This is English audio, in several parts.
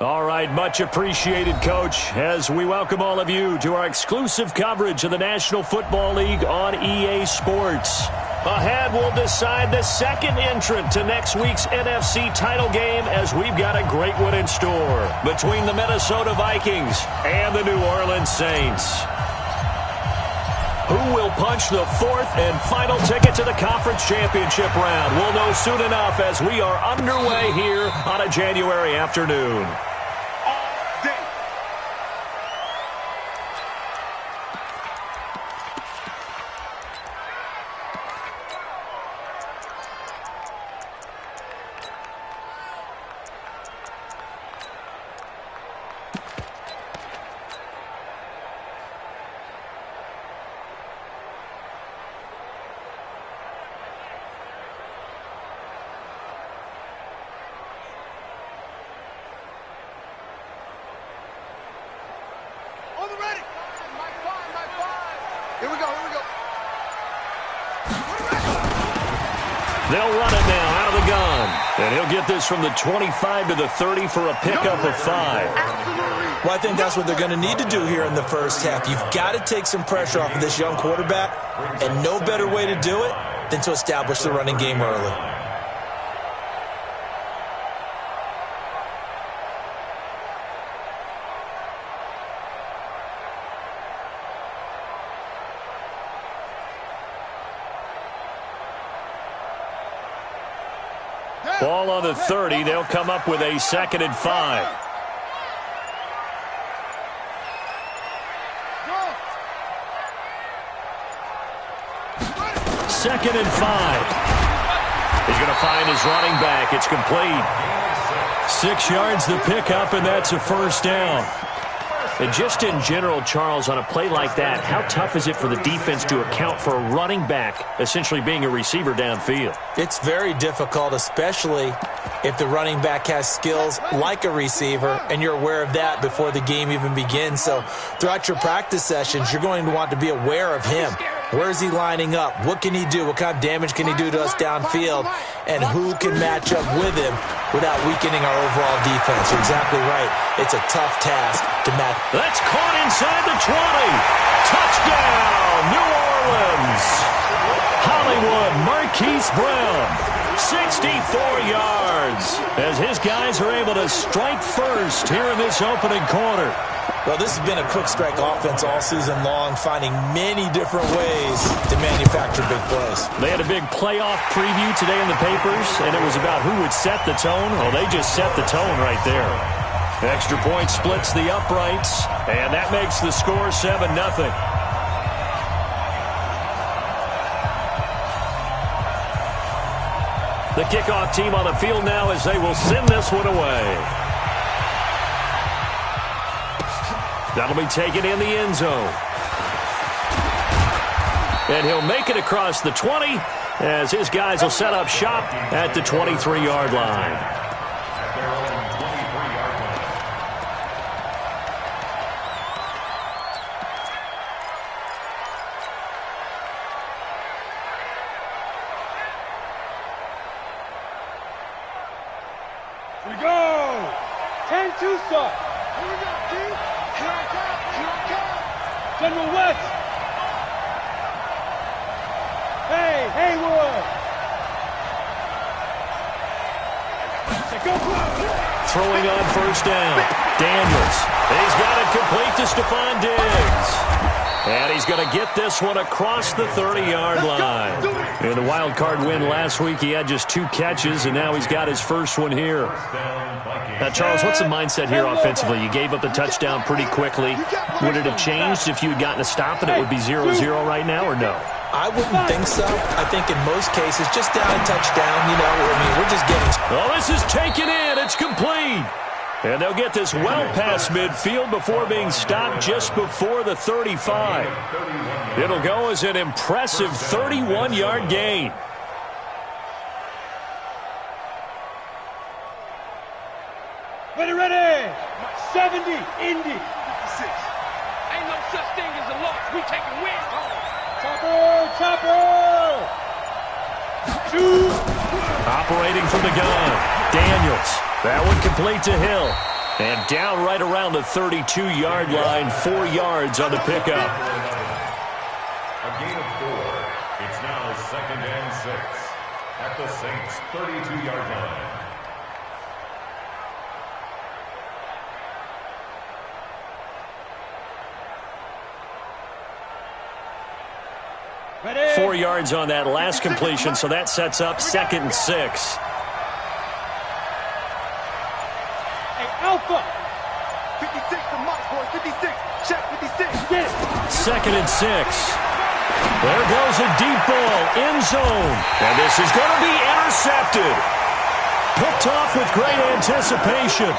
All right, much appreciated, Coach, as we welcome all of you to our exclusive coverage of the National Football League on EA Sports. Ahead, we'll decide the second entrant to next week's NFC title game, as we've got a great one in store between the Minnesota Vikings and the New Orleans Saints. Who will punch the fourth and final ticket to the conference championship round? We'll know soon enough as we are underway here on a January afternoon. They'll run it now out of the gun. And he'll get this from the 25 to the 30 for a pickup of 5. Well, I think that's what they're going to need to do here in the first half. You've got to take some pressure off of this young quarterback, and no better way to do it than to establish the running game early. Ball on the 30. They'll come up with a 2nd and 5. Second and 5. He's going to find his running back. It's complete. 6 yards the pickup, and that's a first down. And just in general, Charles, on a play like that, how tough is it for the defense to account for a running back essentially being a receiver downfield? It's very difficult, especially if the running back has skills like a receiver, and you're aware of that before the game even begins. So throughout your practice sessions, you're going to want to be aware of him. Where is he lining up? What can he do? What kind of damage can he do to us downfield? And who can match up with him without weakening our overall defense? You're exactly right. It's a tough task to match. That's caught inside the 20. Touchdown, New Orleans. Hollywood Marquise Brown, 64 yards, as his guys are able to strike first here in this opening quarter. Well, this has been a quick strike offense all season long, finding many different ways to manufacture big plays. They had a big playoff preview today in the papers, and it was about who would set the tone. Well, they just set the tone right there. Extra point splits the uprights, and that makes the score 7-0. The kickoff team on the field now as they will send this one away. That'll be taken in the end zone. And he'll make it across the 20 as his guys will set up shop at the 23-yard line. Here we go! 10-2 start. Here we go, Keith. Here I come. Here I come. General West. Hey, Haywood. Go. Throwing on first down. Daniels. He's got it complete to Stephon Diggs. And he's going to get this one across the 30-yard line. In the wild card win last week, he had just 2 catches, and now he's got his first one here. Now, Charles, what's the mindset here offensively? You gave up the touchdown pretty quickly. Would it have changed if you had gotten a stop and it would be 0-0 right now, or no? I wouldn't think so. I think in most cases, just down a touchdown, you know, I mean, we're just getting... Well, this is taken in. It's complete. And they'll get this well past midfield before being stopped just before the 35. It'll go as an impressive 31-yard gain. Ready. 70, Indy. 56. Ain't no such thing as a loss. We taking wins home. Chopper. Shoot. Operating from the gun. Daniels. That one complete to Hill. And down right around the 32-yard line, 4 yards on the pickup. A gain of 4. It's now 2nd and 6 at the Saints' 32-yard line. Ready? 4 yards on that last completion, so that sets up 2nd and 6. Alpha. 56 to Mox, boys. 56. Check 56. Get it. 2nd and 6. There goes a deep ball, end zone. And this is going to be intercepted. Picked off with great anticipation.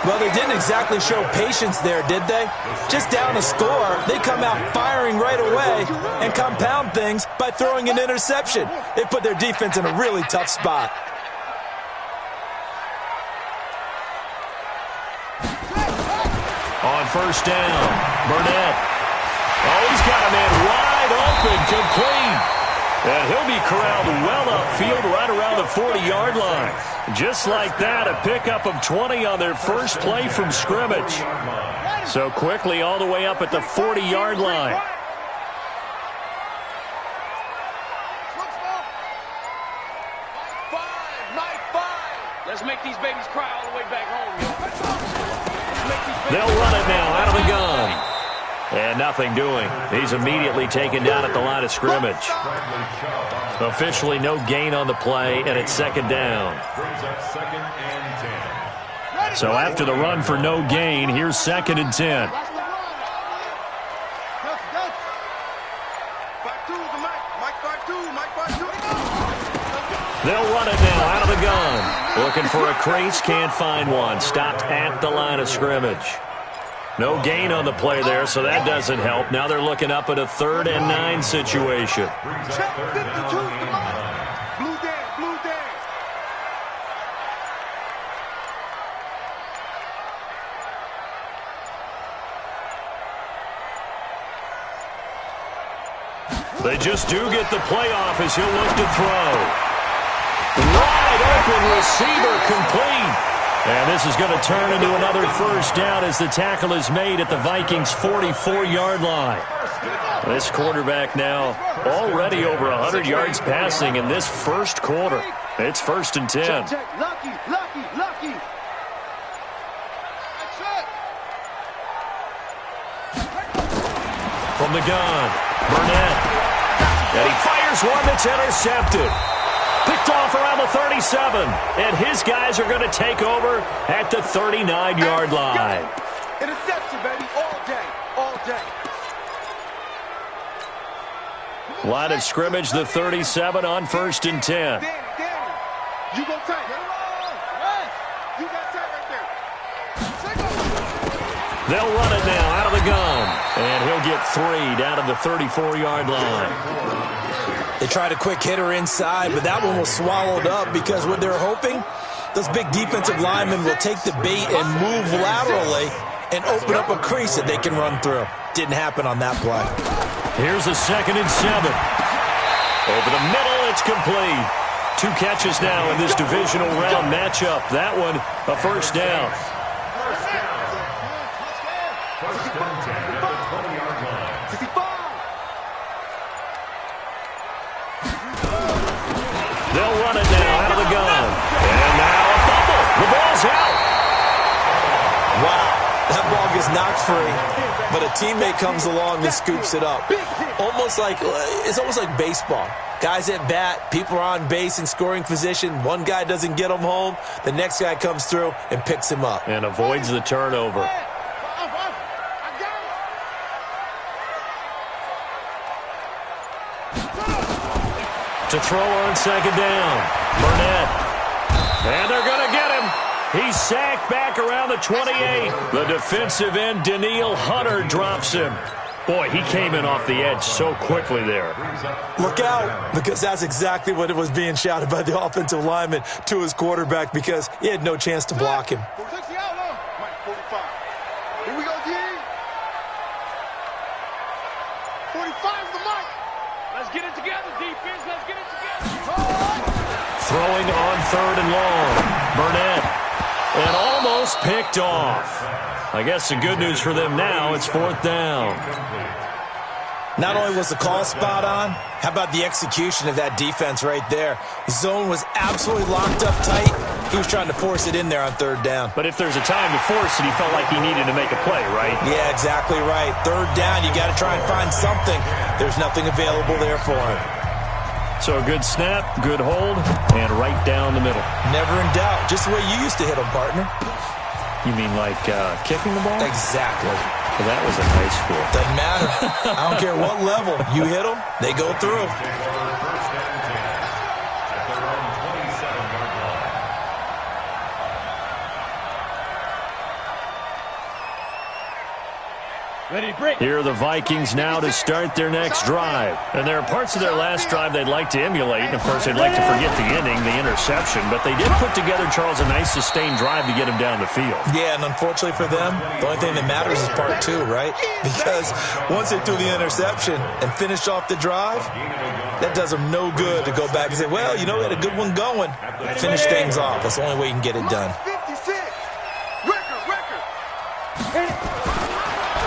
Well, they didn't exactly show patience there, did they? Just down a score, they come out firing right away and compound things by throwing an interception. They put their defense in a really tough spot. On first down, Burnett. Oh, he's got a man wide open, complete. And he'll be corralled well upfield right around the 40-yard line. Just like that, a pickup of 20 on their first play from scrimmage. So quickly all the way up at the 40-yard line. Let's make these babies cry all the way back home, yo. They'll run it now out of the gun. And nothing doing. He's immediately taken down at the line of scrimmage. Officially no gain on the play, and it's 2nd down. So after the run for no gain, here's 2nd and 10. They'll run it now out of the gun. Looking for a crease, can't find one. Stopped at the line of scrimmage. No gain on the play there, so that doesn't help. Now they're looking up at a 3rd and 9 situation. They just do get the playoff as he'll look to throw. Wide open receiver, complete. And this is going to turn into another first down as the tackle is made at the Vikings' 44-yard line. This quarterback now already over 100 yards passing in this first quarter. It's 1st and 10. Lucky. From the gun, Burnett. And he fires one that's intercepted. Picked off around the 37. And his guys are going to take over at the 39-yard line. Interception, baby. All day. Line of scrimmage, the 37 on 1st and 10. Danny. You go tight. You got tight right there. They'll run it now out of the gun. And he'll get 3 down to the 34-yard line. They tried a quick hitter inside, but that one was swallowed up because what they're hoping, those big defensive linemen will take the bait and move laterally and open up a crease that they can run through. Didn't happen on that play. Here's a 2nd and 7. Over the middle, it's complete. 2 catches now in this divisional round matchup. That one, a first down. They'll run it now out of the gun. And now a fumble. The ball's out. Wow, that ball gets knocked free, but a teammate comes along and scoops it up. It's almost like baseball. Guys at bat, people are on base in scoring position. One guy doesn't get him home. The next guy comes through and picks him up. And avoids the turnover. To throw on 2nd down. Burnett. And they're going to get him. He's sacked back around the 28. The defensive end, Daniil Hunter, drops him. Boy, he came in off the edge so quickly there. Look out, because that's exactly what it was being shouted by the offensive lineman to his quarterback because he had no chance to block him. 46 out, Mike, 45. Here we go, D. 45 the Mike. Let's get it together, defense. Let's get it together. Throwing on 3rd and long. Burnett. And almost picked off. I guess the good news for them now, it's 4th down. Not only was the call spot on, how about the execution of that defense right there? Zone was absolutely locked up tight. He was trying to force it in there on 3rd down. But if there's a time to force it, he felt like he needed to make a play, right? Yeah, exactly right. 3rd down, you got to try and find something. There's nothing available there for him. So a good snap, good hold, and right down the middle. Never in doubt. Just the way you used to hit them, partner. You mean like kicking the ball? Exactly. Well, that was a high school. Doesn't matter. I don't care what level. You hit them, they go through. Here are the Vikings now to start their next drive. And there are parts of their last drive they'd like to emulate. And, of course, they'd like to forget the ending, the interception. But they did put together, Charles, a nice sustained drive to get him down the field. Yeah, and unfortunately for them, the only thing that matters is part 2, right? Because once they threw the interception and finished off the drive, that does them no good to go back and say, well, you know, we had a good one going. Finish things off. That's the only way you can get it done.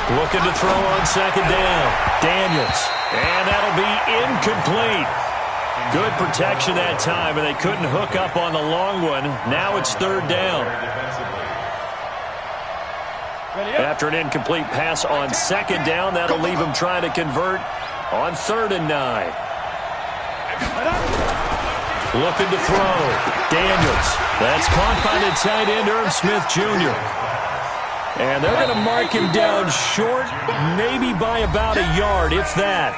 Looking to throw on 2nd down. Daniels. And that'll be incomplete. Good protection that time, and they couldn't hook up on the long one. Now it's 3rd down. After an incomplete pass on 2nd down, that'll leave them trying to convert on 3rd and 9. Looking to throw. Daniels. That's caught by the tight end, Irv Smith Jr. And they're going to mark him down short, maybe by about a yard, if that.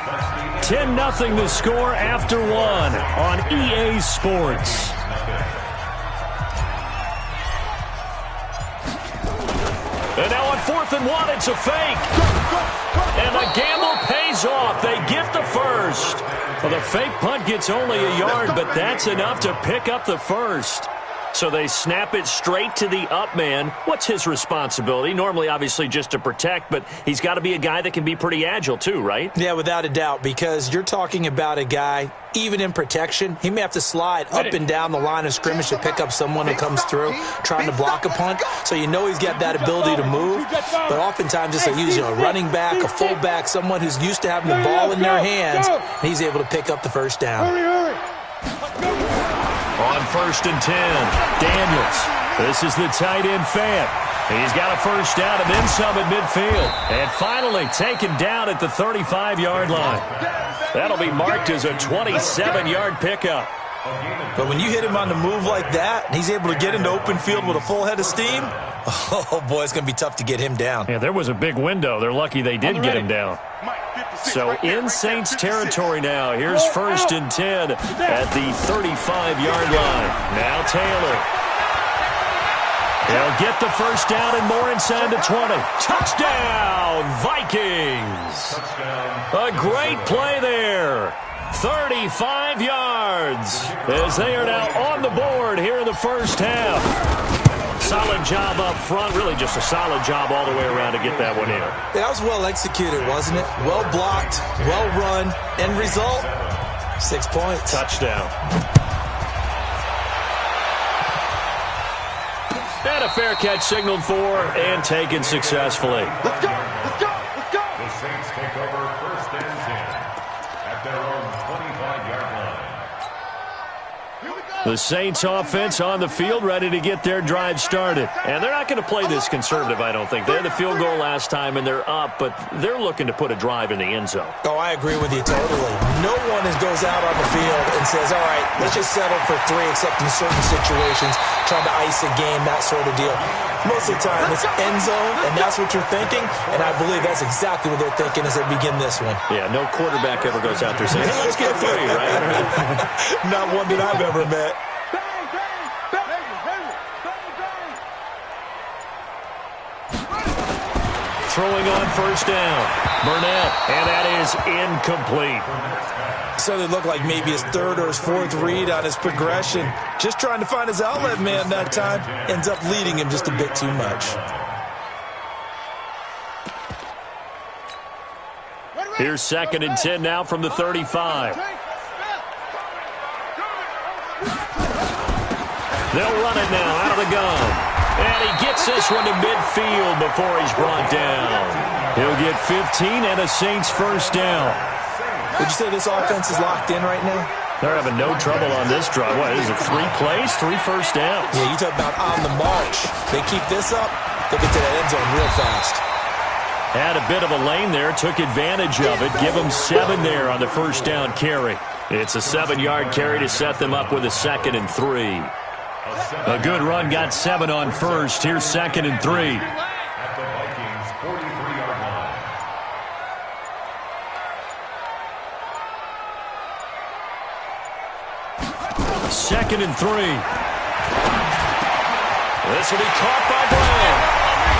10-0 the score after 1 on EA Sports. And now on 4th and 1, it's a fake. And the gamble pays off. They get the first. Well, the fake punt gets only a yard, but that's enough to pick up the first. So they snap it straight to the up man. What's his responsibility? Normally, obviously, just to protect, but he's got to be a guy that can be pretty agile too, right? Yeah, without a doubt, because you're talking about a guy, even in protection, he may have to slide up and down the line of scrimmage to pick up someone who comes through trying to block a punt. So you know he's got that ability to move, but oftentimes it's usually a running back, a fullback, someone who's used to having the ball in their hands, and he's able to pick up the first down. On 1st and 10, Daniels. This is the tight end Fan. He's got a first down and then some at midfield. And finally taken down at the 35-yard line. That'll be marked as a 27-yard pickup. But when you hit him on the move like that, and he's able to get into open field with a full head of steam, oh, boy, it's going to be tough to get him down. Yeah, there was a big window. They're lucky they did get him down. So in Saints territory now. Here's 1st and 10 at the 35-yard line. Now Taylor. He'll get the first down and more inside the 20. Touchdown, Vikings. A great play there. 35 yards as they are now on the board here in the first half. Solid job up front. Really just a solid job all the way around to get that one in. That was well executed, wasn't it? Well blocked, well run. End result, 6 points. Touchdown. And a fair catch signaled for and taken successfully. Let's go! Let's go! Let's go! The Saints take over 1st and 10 at their own 25-yard line. The Saints offense on the field ready to get their drive started. And they're not going to play this conservative, I don't think. They had the field goal last time, and they're up, but they're looking to put a drive in the end zone. Oh, I agree with you totally. No one goes out on the field and says, all right, let's just settle for 3, except in certain situations, trying to ice a game, that sort of deal. Most of the time, it's end zone, and that's what you're thinking, and I believe that's exactly what they're thinking as they begin this one. Yeah, no quarterback ever goes out there saying, hey, let's get 3, right? Not one that I've ever met. Throwing on first down. Burnett, and that is incomplete. So it looked like maybe his 3rd or his 4th read on his progression. Just trying to find his outlet man that time. Ends up leading him just a bit too much. Here's 2nd and 10 now from the 35. They'll run it now out of the gun. And he gets this one to midfield before he's brought down. He'll get 15 and a Saints first down. Would you say this offense is locked in right now? They're having no trouble on this drive. What is it, 3 plays, 3 first downs? Yeah, you talk about on the march. They keep this up, they'll get to that end zone real fast. Had a bit of a lane there, took advantage of it. Give them 7 there on the first down carry. It's a 7-yard carry to set them up with a 2nd and 3. A good run got 7 on first. Here's 2nd and 3. At the Vikings 43-yard line. 2nd and 3. This will be caught by Brown.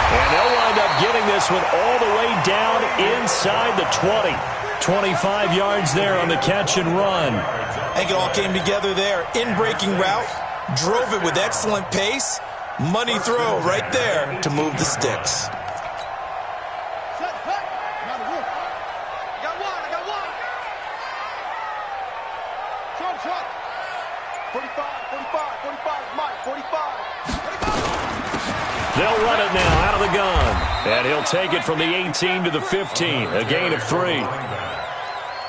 And they'll wind up getting this one all the way down inside the 20. 25 yards there on the catch and run. I think it all came together there. In-breaking route, drove it with excellent pace. Money throw right there to move the sticks. They'll run it now out of the gun. And he'll take it from the 18 to the 15. A gain of 3.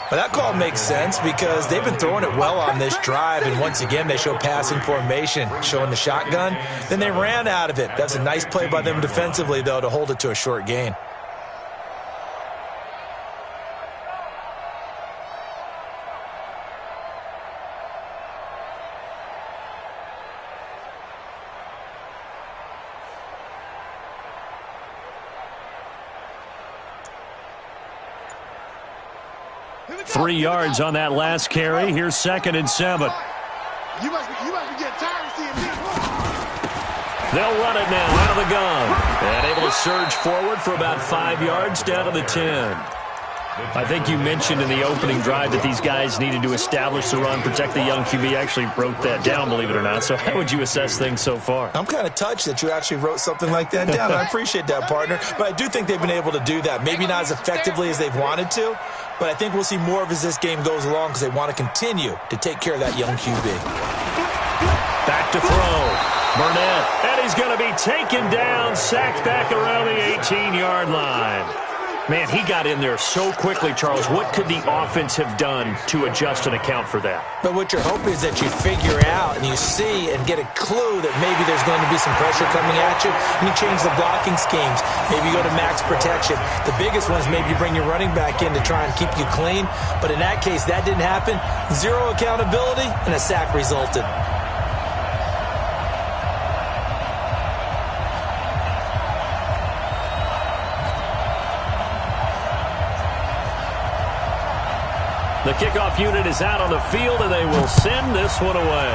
But that call makes sense because they've been throwing it well on this drive, and once again they show passing formation, showing the shotgun. Then they ran out of it. That's a nice play by them defensively, though, to hold it to a short gain. Three yards on that last carry. Here's 2nd and 7. You must be getting tired of seeing me. They'll run it now out of the gun. And able to surge forward for about 5 yards down to the 10. I think you mentioned in the opening drive that these guys needed to establish the run, protect the young QB. I actually wrote that down, believe it or not. So how would you assess things so far? I'm kind of touched that you actually wrote something like that down. I appreciate that, partner. But I do think they've been able to do that. Maybe not as effectively as they've wanted to, but I think we'll see more of as this game goes along because they want to continue to take care of that young QB. Back to throw. Burnett. And he's going to be taken down, sacked back around the 18-yard line. Man, he got in there so quickly, Charles. What could the offense have done to adjust and account for that? But what you're hoping is that you figure out and you see and get a clue that maybe there's going to be some pressure coming at you, and you change the blocking schemes. Maybe you go to max protection. The biggest one is maybe you bring your running back in to try and keep you clean. But in that case, that didn't happen. Zero accountability, and a sack resulted. The kickoff unit is out on the field, and they will send this one away.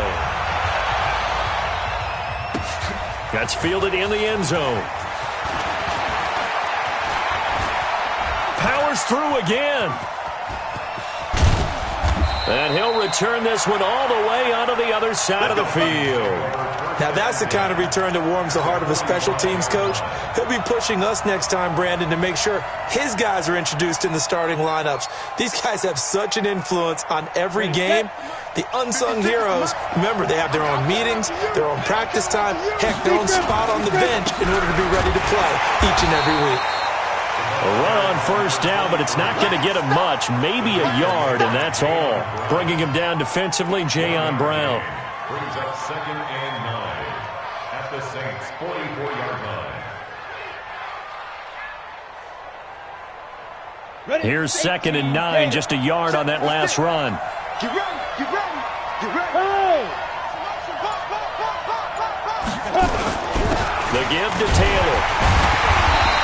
That's fielded in the end zone. Powers through again. And he'll return this one all the way onto the other side of the field. Now that's the kind of return that warms the heart of a special teams coach. He'll be pushing us next time, Brandon, to make sure his guys are introduced in the starting lineups. These guys have such an influence on every game. The unsung heroes, remember, they have their own meetings, their own practice time, heck, their own spot on the bench in order to be ready to play each and every week. A run on first down, but it's not going to get him much. Maybe a yard, and that's all. Bringing him down defensively, Jayon Brown. Brings up 2nd and 9 at the Saints' 44-yard line. Here's 2nd and 9, just a yard on that last run. Get ready, get ready, get ready. The give to Taylor.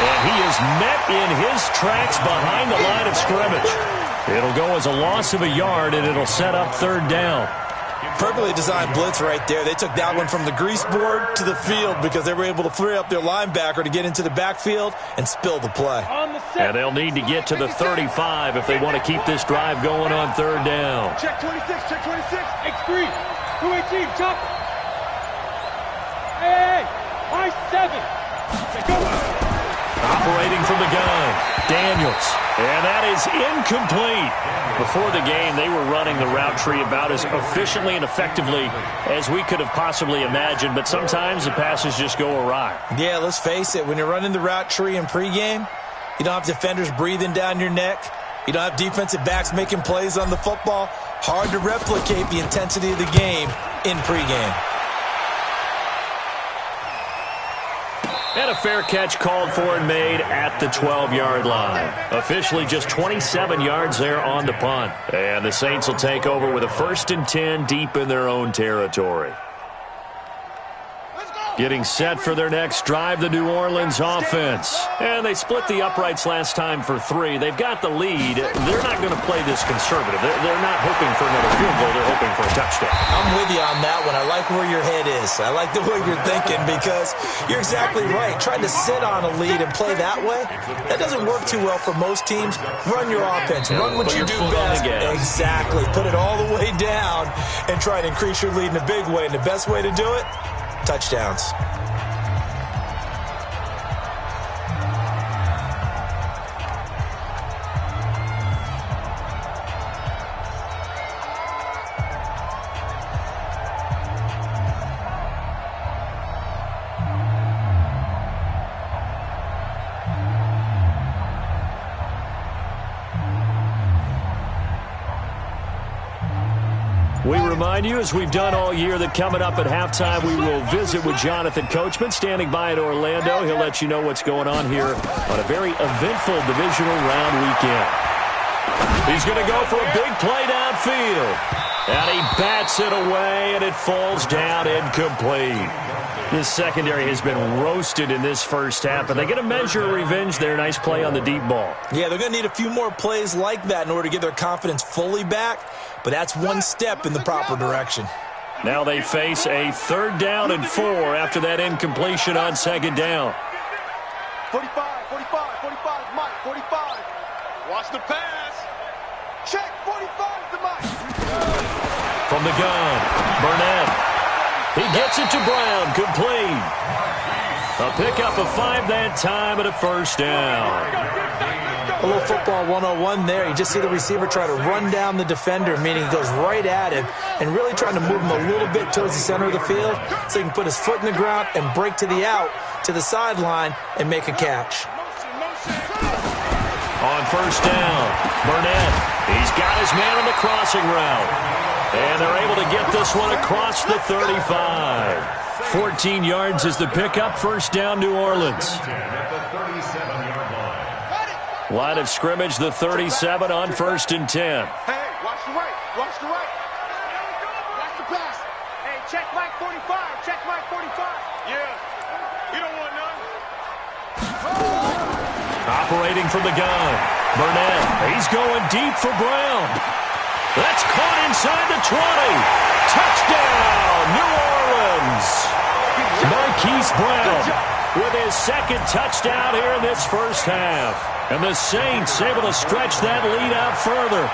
And he is met in his tracks behind the line of scrimmage. It'll go as a loss of a yard, and it'll set up 3rd down. Perfectly designed blitz right there. They took that one from the grease board to the field because they were able to free up their linebacker to get into the backfield and spill the play. And they'll need to get to the 35 if they want to keep this drive going on 3rd down. Check 26, check 26, X3, 218, chopper. Hey, I7. Go. Operating from the gun. Daniels. And that is incomplete. Before the game, they were running the route tree about as efficiently and effectively as we could have possibly imagined, but sometimes the passes just go awry. Yeah, let's face it. When you're running the route tree in pregame, you don't have defenders breathing down your neck. You don't have defensive backs making plays on the football. Hard to replicate the intensity of the game in pregame. And a fair catch called for and made at the 12-yard line. Officially just 27 yards there on the punt. And the Saints will take over with a 1st and 10 deep in their own territory. Getting set for their next drive, the New Orleans offense. And they split the uprights last time for 3. They've got the lead. They're not going to play this conservative. They're not hoping for another field goal. They're hoping for a touchdown. I'm with you on that one. I like where your head is. I like the way you're thinking because you're exactly right. Trying to sit on a lead and play that way, that doesn't work too well for most teams. Run your offense. Run what you do best. Exactly. Put it all the way down and try to increase your lead in a big way. And the best way to do it, touchdowns. We remind you, as we've done all year, that coming up at halftime, we will visit with Jonathan Coachman, standing by in Orlando. He'll let you know what's going on here on a very eventful divisional round weekend. He's going to go for a big play downfield. And he bats it away, and it falls down incomplete. This secondary has been roasted in this first half, but they get a measure of revenge there. Nice play on the deep ball. Yeah, they're going to need a few more plays like that in order to get their confidence fully back, but that's one step in the proper direction. Now they face a 3rd down and 4 after that incompletion on 2nd down. 45, 45, 45, Mike, 45. Watch the pass. Check, 45 to Mike. From the gun, Burnett. He gets it to Brown, complete. A pickup of 5 that time and a 1st down. A little football 101 there. You just see the receiver try to run down the defender, meaning he goes right at him and really trying to move him a little bit towards the center of the field so he can put his foot in the ground and break to the out, to the sideline, and make a catch. On 1st down, Burnett. He's got his man on the crossing route. And they're able to get this one across the 35. 14 yards is the pickup. 1st down, New Orleans. Line of scrimmage, the 37 on 1st and 10. Hey, watch the right. Watch the right. Watch the pass. Hey, check Mike 45. Check Mike 45. Yeah. You don't want none. Operating from the gun. Burnett. He's going deep for Brown. That's caught inside the 20. Touchdown, New Orleans. Marquise Brown with his 2nd touchdown here in this first half. And the Saints able to stretch that lead out further.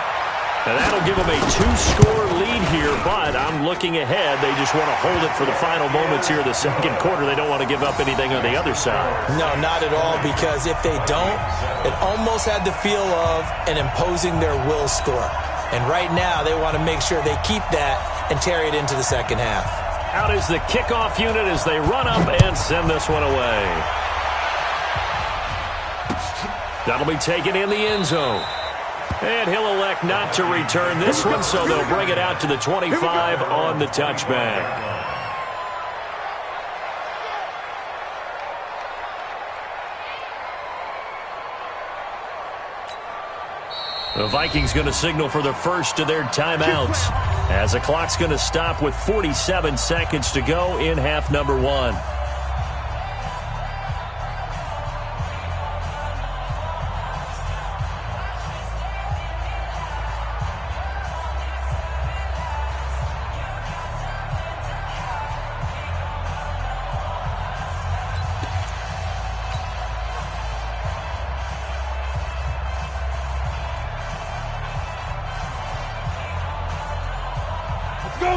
And that'll give them a 2-score lead here, but I'm looking ahead. They just want to hold it for the final moments here in the 2nd quarter. They don't want to give up anything on the other side. No, not at all, because if they don't, it almost had the feel of an imposing their will score. And right now, they want to make sure they keep that and carry it into the 2nd half. Out is the kickoff unit as they run up and send this one away. That'll be taken in the end zone. And he'll elect not to return this one, so they'll bring it out to the 25 on the touchback. The Vikings going to signal for the first of their timeouts as the clock's going to stop with 47 seconds to go in half number 1.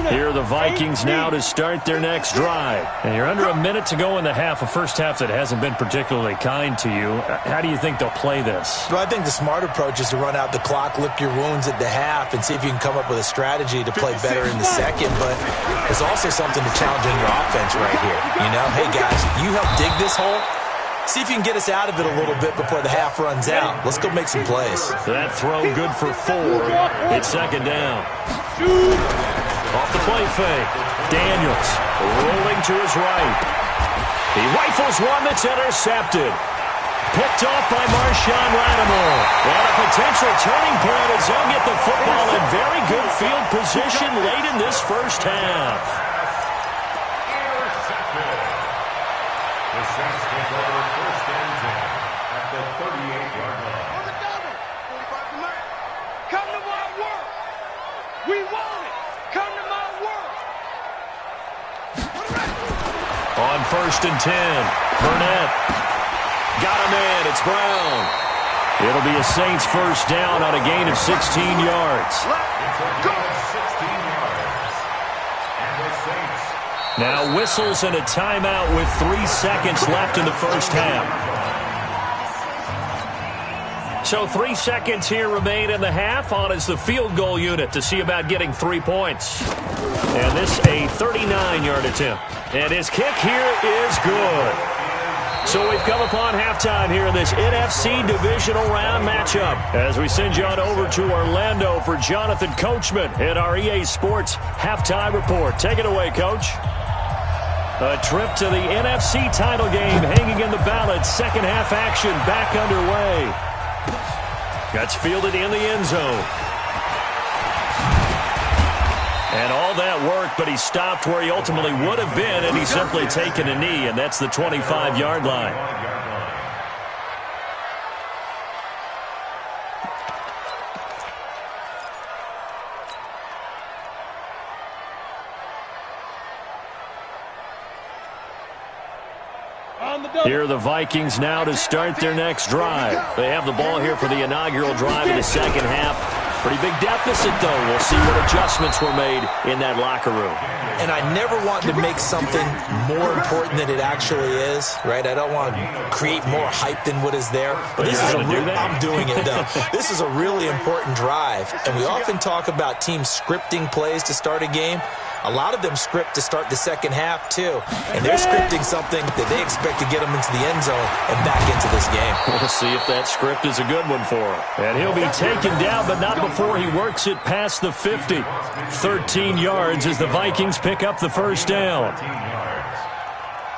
Here Here are the Vikings now to start their next drive. And you're under a minute to go in the half, a first half that hasn't been particularly kind to you. How do you think they'll play this? Well, I think the smart approach is to run out the clock, lick your wounds at the half, and see if you can come up with a strategy to play better in the second. But there's also something to challenging your offense right here. You know, hey, guys, you help dig this hole. See if you can get us out of it a little bit before the half runs out. Let's go make some plays. That throw good for 4. It's second down. Off the play fake. Daniels rolling to his right. He rifles one that's intercepted. Picked off by Marshawn Lattimore. And a potential turning point as they'll get the football in very good field position late in this first half. The Saints take over first and 10 at the 38-yard line. On the double. 45 to Murray. Come to my work. We want it. Come to my work. On first and 10, Burnett. Got him in. It's Brown. It'll be a Saints first down on a gain of 16 yards. It's a gain of 16 yards. And the Saints. Now whistles and a timeout with 3 seconds left in the first half. So 3 seconds here remain in the half. On is the field goal unit to see about getting 3 points. And this a 39-yard attempt. And his kick here is good. So we've come upon halftime here in this NFC divisional round matchup. As we send you on over to Orlando for Jonathan Coachman in our EA Sports halftime report. Take it away, Coach. A trip to the NFC title game hanging in the balance. Second half action back underway. That's fielded in the end zone. And all that work, but he stopped where he ultimately would have been, and he's simply taken a knee, and that's the 25-yard line. Here are the Vikings now to start their next drive. They have the ball here for the inaugural drive in the second half. Pretty big deficit, though. We'll see what adjustments were made in that locker room. And I never want to make something more important than it actually is, right? I don't want to create more hype than what is there. But this is I'm doing it, though. This is a really important drive. And we often talk about teams scripting plays to start a game. A lot of them script to start the second half, too. And they're scripting something that they expect to get them into the end zone and back into this game. We'll see if that script is a good one for him. And he'll be taken down, but not before he works it past the 50. 13 yards as the Vikings pick up the first down. 13 yards.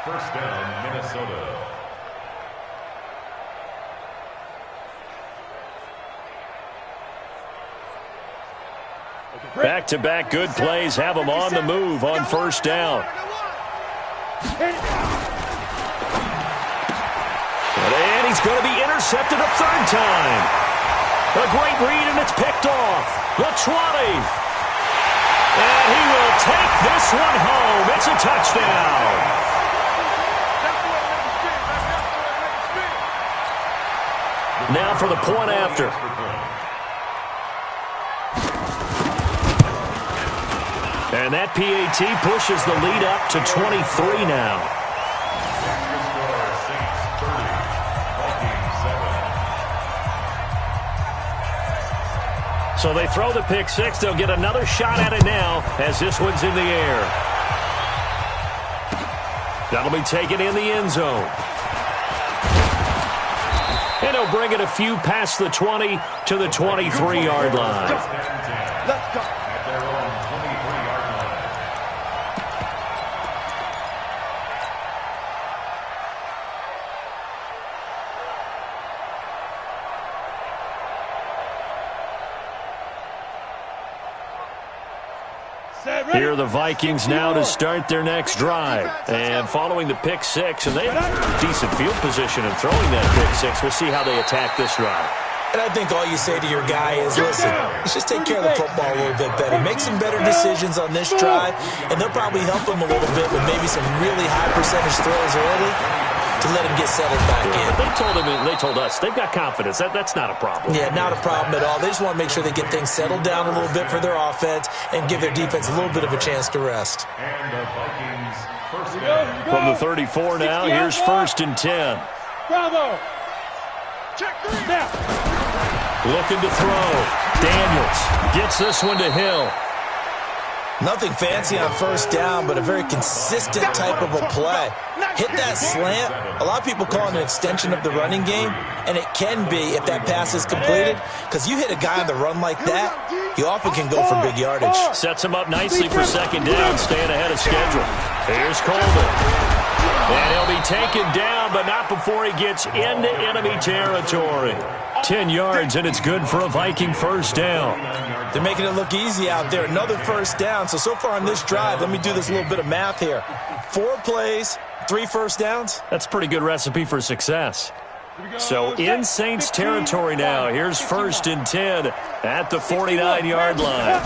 First down, Minnesota. Back-to-back good plays have him on the move on first down. And he's going to be intercepted a third time. A great read, and it's picked off. The 20. And he will take this one home. It's a touchdown. Now for the point after. And that PAT pushes the lead up to 23 now. So they throw the pick six. They'll get another shot at it now as this one's in the air. That'll be taken in the end zone. And he'll bring it a few past the 20 to the 23-yard line. Let's go. At their own 23-yard line. Here are the Vikings now to start their next drive. And following the pick six, and they have decent field position in throwing that pick six. We'll see how they attack this drive. And I think all you say to your guy is, listen, let's just take care of the football a little bit better. Make some better decisions on this drive, and they'll probably help him a little bit with maybe some really high percentage throws early. to let him get settled back in. But they told us they've got confidence. That's not a problem. Yeah, not a problem at all. They just want to make sure they get things settled down a little bit for their offense and give their defense a little bit of a chance to rest. And the Vikings first From the 34 now, here's 1st and 10. Bravo. Check 3 now. Looking to throw. Daniels gets this one to Hill. Nothing fancy on 1st down, but a very consistent type of a play. Hit that slant. A lot of people call it an extension of the running game, and it can be if that pass is completed, because you hit a guy on the run like that, you often can go for big yardage. Sets him up nicely for 2nd down, staying ahead of schedule. Here's Coleman. And he'll be taken down, but not before he gets into enemy territory. 10 yards, and it's good for a Viking 1st down. They're making it look easy out there. Another 1st down. So far on this drive, let me do this little bit of math here. 4 plays, 3 1st downs. That's a pretty good recipe for success. So in Saints territory now. Here's 1st and 10 at the 49-yard line.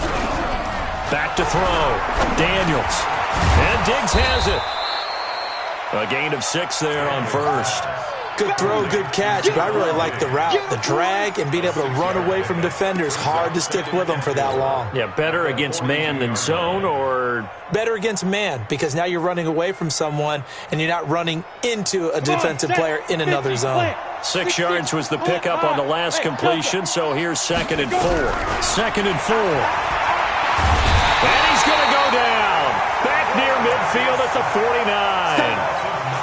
Back to throw. Daniels. And Diggs has it. A gain of 6 there on 1st. Good throw, good catch, but I really like the route. The drag and being able to run away from defenders, hard to stick with them for that long. Yeah, better against man than zone, or? Better against man, because now you're running away from someone and you're not running into a defensive player in another zone. 6 yards was the pickup on the last completion, so here's 2nd and 4. 2nd and 4. And he's going to go down. Back near midfield at the 49.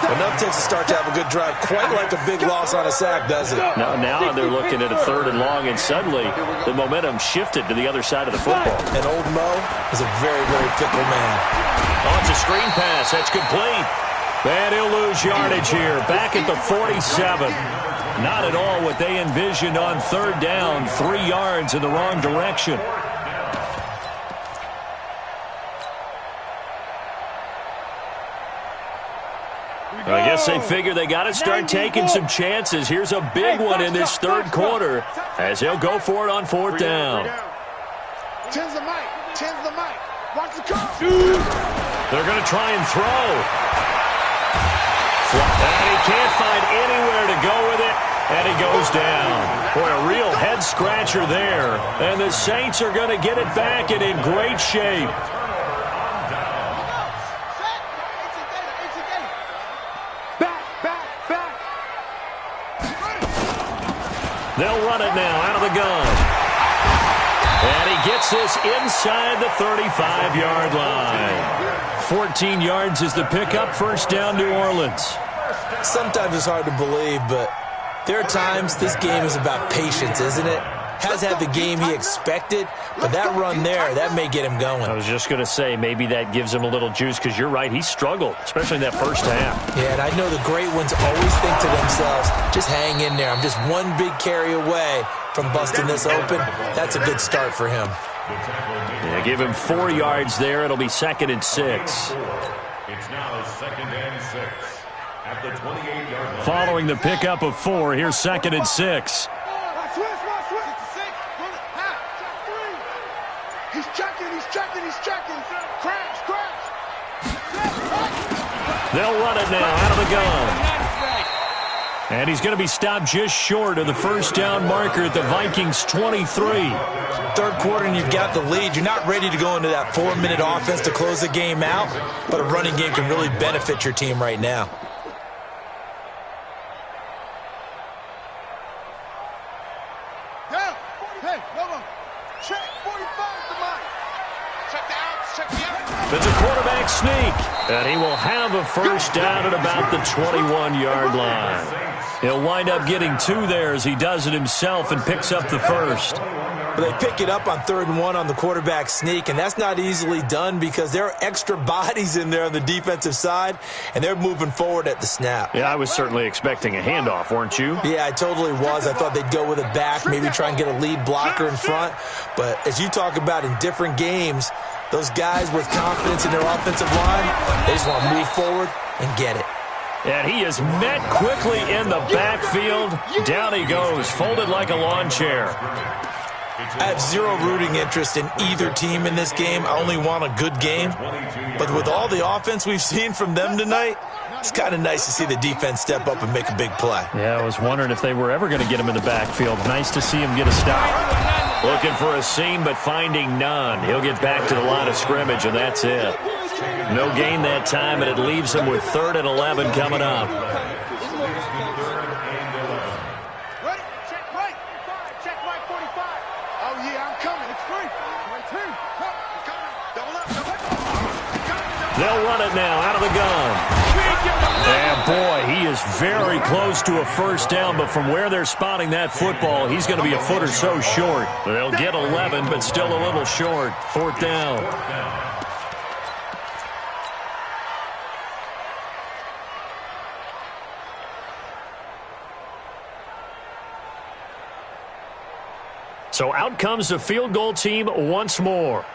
Enough takes a start to have a good drive, quite like a big loss on a sack, does it? Now they're looking at a 3rd and long, and suddenly the momentum shifted to the other side of the football. And old Mo is a very, very fickle man. Oh, it's a screen pass. That's complete. And he'll lose yardage here. Back at the 47. Not at all what they envisioned on 3rd down. 3 yards in the wrong direction. I guess they figure they got to start taking some chances. Here's a big one in this 3rd quarter as he'll go for it on 4th down. Tens the mic. Watch the call. They're going to try and throw. And he can't find anywhere to go with it, and he goes down. Boy, a real head-scratcher there. And the Saints are going to get it back and in great shape. They'll run it now out of the gun. And he gets this inside the 35-yard line. 14 yards is the pickup. 1st down, New Orleans. Sometimes it's hard to believe, but there are times this game is about patience, isn't it? Has had the game he expected, but that run there, that may get him going. I was just going to say, maybe that gives him a little juice, because you're right, he struggled, especially in that 1st half. Yeah, and I know the great ones always think to themselves, just hang in there. I'm just one big carry away from busting this open. That's a good start for him. Yeah, give him 4 yards there. It'll be 2nd and 6. It's now 2nd and 6 at the 28-yard line. Following the pickup of 4, here's 2nd and 6. He's checking. Crash. They'll run it now out of the gun. And he's going to be stopped just short of the 1st down marker at the Vikings 23. 3rd quarter and you've got the lead. You're not ready to go into that 4-minute offense to close the game out, but a running game can really benefit your team right now. It's a quarterback sneak, and he will have a 1st down at about the 21-yard line. He'll wind up getting 2 there as he does it himself and picks up the 1st. But they pick it up on 3rd and 1 on the quarterback sneak, and that's not easily done because there are extra bodies in there on the defensive side, and they're moving forward at the snap. Yeah, I was certainly expecting a handoff, weren't you? Yeah, I totally was. I thought they'd go with it back, maybe try and get a lead blocker in front. But as you talk about in different games, those guys with confidence in their offensive line, they just want to move forward and get it. And he is met quickly in the backfield. Down he goes, folded like a lawn chair. I have zero rooting interest in either team in this game. I only want a good game. But with all the offense we've seen from them tonight, It's kind of nice to see the defense step up and make a big play. Yeah, I was wondering if they were ever going to get him in the backfield. Nice to see him get a stop. Looking for a seam, but finding none. He'll get back to the line of scrimmage, and that's it. No gain that time, and it leaves him with 3rd and 11 coming up. They'll run it now out of the gun. And boy, he is very close to a first down, but from where they're spotting that football, he's going to be a foot or so short. They'll get 11, but still a little short. 4th down. So out comes the field goal team once more.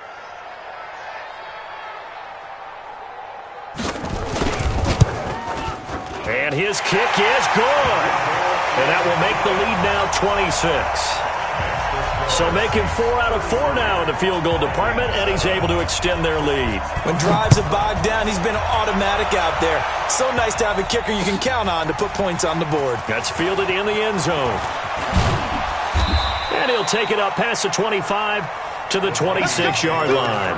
And his kick is good. And that will make the lead now 26. So making 4 out of 4 now in the field goal department, and he's able to extend their lead. When drives have bogged down, he's been automatic out there. So nice to have a kicker you can count on to put points on the board. That's fielded in the end zone. And he'll take it up past the 25 to the 26-yard line.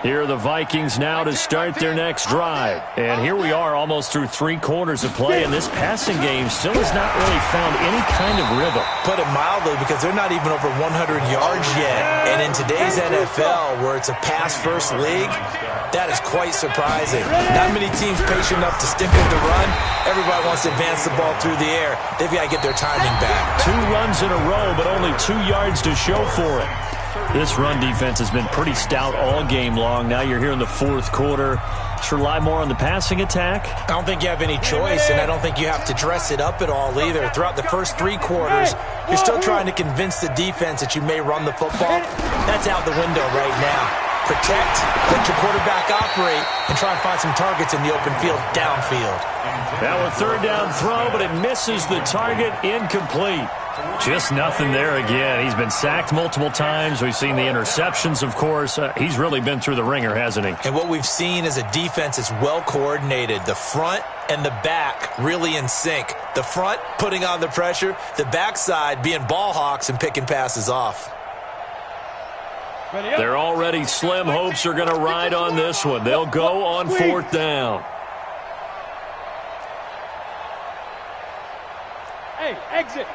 Here are the Vikings now to start their next drive. And here we are almost through 3 quarters of play, and this passing game still has not really found any kind of rhythm. Put it mildly, because they're not even over 100 yards yet. And in today's NFL, where it's a pass-first league, that is quite surprising. Not many teams patient enough to stick with the run. Everybody wants to advance the ball through the air. They've got to get their timing back. 2 runs in a row, but only 2 yards to show for it. This run defense has been pretty stout all game long. Now you're here in the 4th quarter. Should rely more on the passing attack? I don't think you have any choice, and I don't think you have to dress it up at all either. Throughout the first 3 quarters, you're still trying to convince the defense that you may run the football. That's out the window right now. Protect, let your quarterback operate, and try and find some targets in the open field downfield. Now a 3rd down throw, but it misses the target. Incomplete. Just nothing there again. He's been sacked multiple times. We've seen the interceptions, of course. He's really been through the ringer, hasn't he? And what we've seen is a defense that's well coordinated. The front and the back really in sync. The front putting on the pressure. The backside being ball hawks and picking passes off. Their already slim hopes are going to ride on this one. They'll go on 4th down. Hey, exit.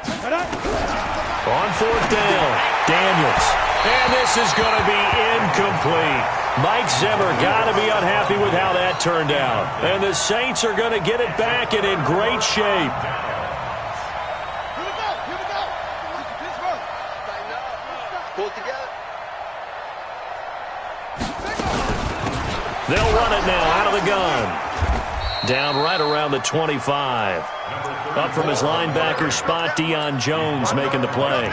On 4th down, Daniels. And this is going to be incomplete. Mike Zimmer got to be unhappy with how that turned out. And the Saints are going to get it back and in great shape. Here we go. Pull it together. They'll run it now out of the gun. Down right around the 25. Up from his linebacker spot, Deion Jones making the play.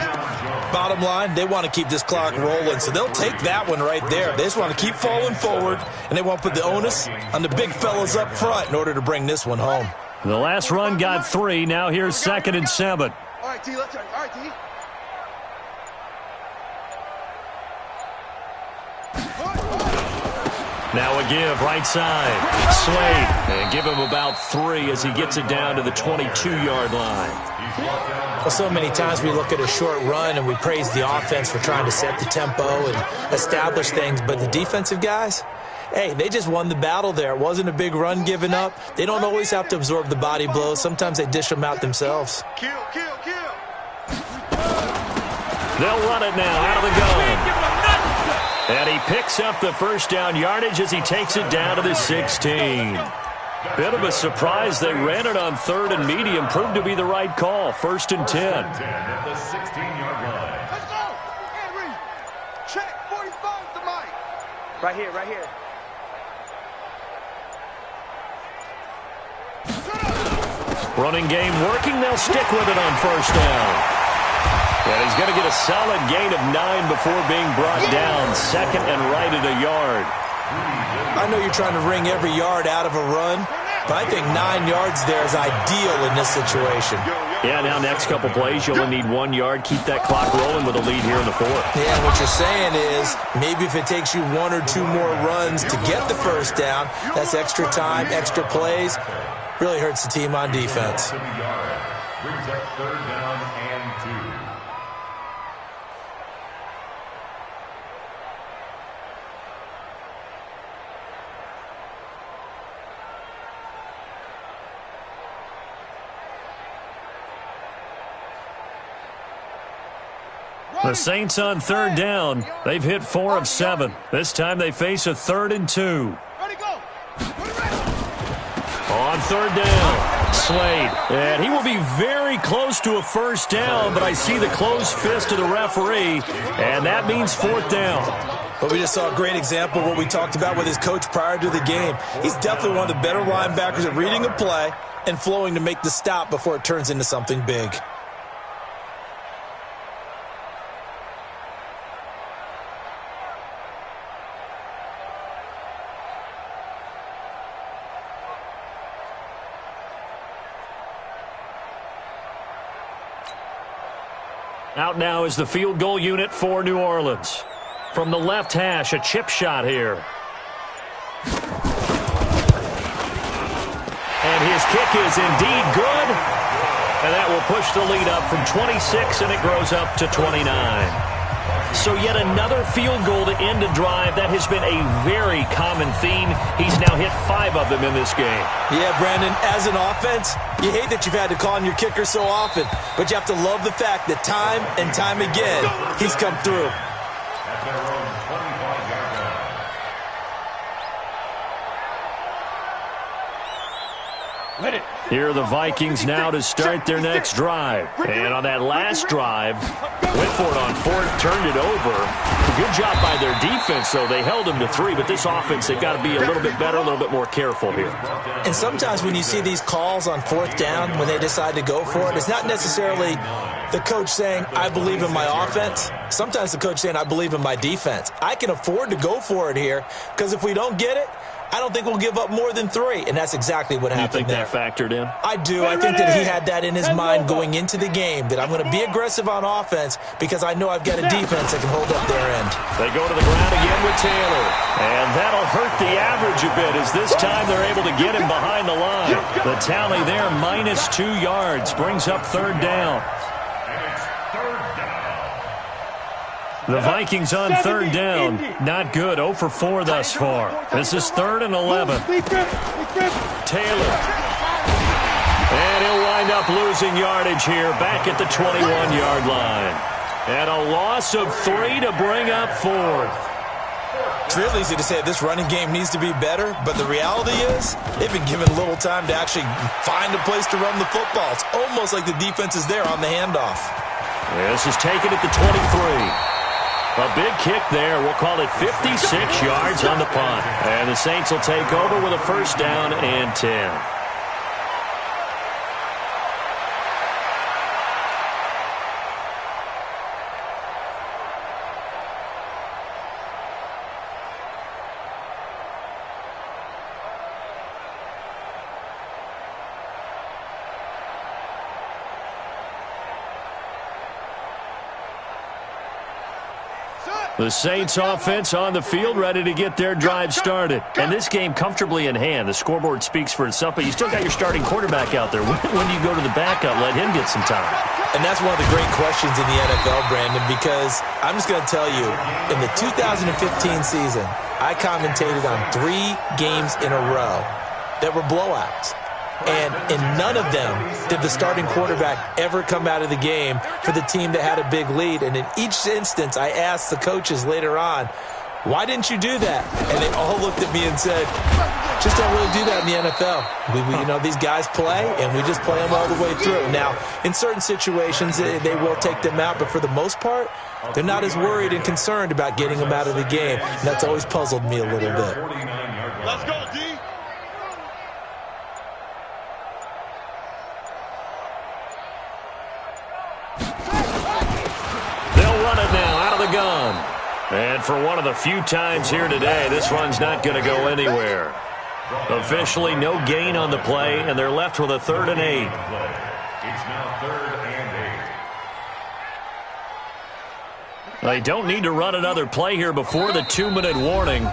Bottom line, they want to keep this clock rolling, so they'll take that one right there. They just want to keep falling forward, and they want to put the onus on the big fellas up front in order to bring this one home. The last run got 3. Now here's 2nd and 7. All right, T, let's turn. All right, T. Now a give, right side. Slade, and give him about 3 as he gets it down to the 22-yard line. Well, so many times we look at a short run and we praise the offense for trying to set the tempo and establish things, but the defensive guys, hey, they just won the battle there. It wasn't a big run given up. They don't always have to absorb the body blows. Sometimes they dish them out themselves. Kill. They'll run it now out of the gun. And he picks up the first down yardage as he takes it down to the 16. Bit of a surprise. They ran it on 3rd and medium. Proved to be the right call. 1st and 10. At the 16-yard line. Let's go. Henry. Check 45 to Mike. Right here. Running game working. They'll stick with it on 1st down. And he's going to get a solid gain of 9 before being brought down. 2nd and right at a yard. I know you're trying to wring every yard out of a run, But I think 9 yards there is ideal in this situation. Yeah, now next couple plays, you only need 1 yard. Keep that clock rolling with a lead here in the fourth. Yeah, what you're saying is maybe if it takes you 1 or 2 more runs to get the first down, that's extra time, extra plays. Really hurts the team on defense. Brings up 3rd down and 2. The Saints on 3rd down. They've hit 4 of 7. This time they face a 3rd and 2. Ready, go. On 3rd down, Slade. And he will be very close to a first down, but I see the closed fist of the referee, and that means 4th down. But we just saw a great example of what we talked about with his coach prior to the game. He's definitely one of the better linebackers at reading a play and flowing to make the stop before it turns into something big. Out now is the field goal unit for New Orleans. From the left hash, a chip shot here. And his kick is indeed good. And that will push the lead up from 26, and it grows up to 29. So yet another field goal to end a drive. That has been a very common theme. He's now hit 5 of them in this game. Yeah, Brandon, as an offense, you hate that you've had to call on your kicker so often, but you have to love the fact that time and time again, he's come through. At their own 25-yard line. Let it. Here are the Vikings now to start their next drive. And on that last drive, went for it on 4th, turned it over. Good job by their defense, though. They held them to 3, but this offense, they've got to be a little bit better, a little bit more careful here. And sometimes when you see these calls on 4th down, when they decide to go for it, it's not necessarily the coach saying, I believe in my offense. Sometimes the coach saying, I believe in my defense. I can afford to go for it here, because if we don't get it, I don't think we'll give up more than 3, and that's exactly what happened there. You think that factored in? I do. I think that he had that in his mind going into the game, that I'm going to be aggressive on offense because I know I've got a defense that can hold up their end. They go to the ground again with Taylor, and that'll hurt the average a bit as this time they're able to get him behind the line. The tally there, minus 2 yards, brings up 3rd down. The Vikings on 3rd down. Not good. 0 for 4 thus far. This is 3rd and 11. Taylor. And he'll wind up losing yardage here back at the 21-yard line. And a loss of 3 to bring up 4th. It's real easy to say this running game needs to be better, but the reality is they've been given little time to actually find a place to run the football. It's almost like the defense is there on the handoff. This is taken at the 23. A big kick there. We'll call it 56 yards on the punt. And the Saints will take over with a first down and 10. The Saints offense on the field, ready to get their drive started. And this game comfortably in hand. The scoreboard speaks for itself, but you still got your starting quarterback out there. When do you go to the backup? Let him get some time. And that's one of the great questions in the NFL, Brandon, because I'm just going to tell you, in the 2015 season, I commentated on 3 games in a row that were blowouts. And in none of them did the starting quarterback ever come out of the game for the team that had a big lead. And in each instance, I asked the coaches later on, why didn't you do that? And they all looked at me and said, just don't really do that in the NFL. These guys play, and we just play them all the way through. Now, in certain situations, they will take them out, but for the most part, they're not as worried and concerned about getting them out of the game. And that's always puzzled me a little bit. Let's go, D. Gun. And for one of the few times here today, this one's not going to go anywhere. Officially no gain on the play, and they're left with a 3rd and 8. It's now 3rd and 8. They don't need to run another play here before the 2-minute warning.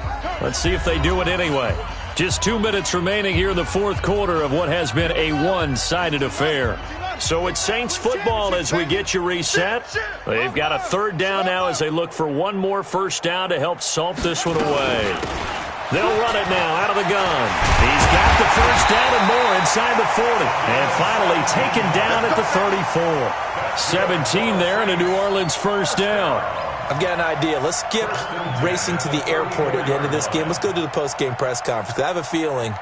Let's see if they do it anyway. Just 2 minutes remaining here in the 4th quarter of what has been a one-sided affair. So it's Saints football as we get you reset. They've got a 3rd down now as they look for one more first down to help salt this one away. They'll run it now out of the gun. He's got the first down and more inside the 40. And finally taken down at the 34. 17 there and a New Orleans first down. I've got an idea. Let's skip racing to the airport at the end of this game. Let's go to the post-game press conference. I have a feeling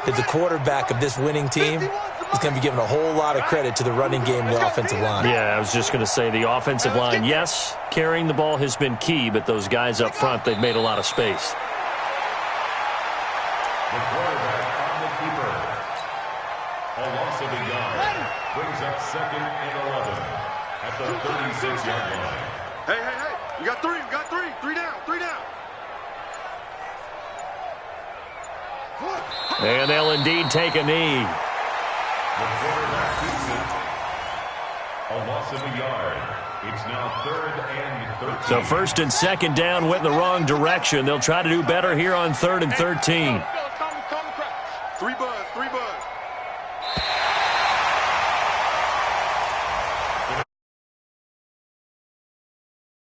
that the quarterback of this winning team is going to be giving a whole lot of credit to the running game and the offensive line. Yeah, I was just going to say the offensive line, yes, carrying the ball has been key, but those guys up front, they've made a lot of space. The quarterback on the keeper. A loss of a yard. Brings up 2nd and 11 at the 36-yard line. Hey. You got 3. You got 3. 3 down. 3 down. And they'll indeed take a knee. The quarterback keeps it. A loss of a yard. It's now 3rd and 13. So 1st and 2nd down went in the wrong direction. They'll try to do better here on 3rd and 13.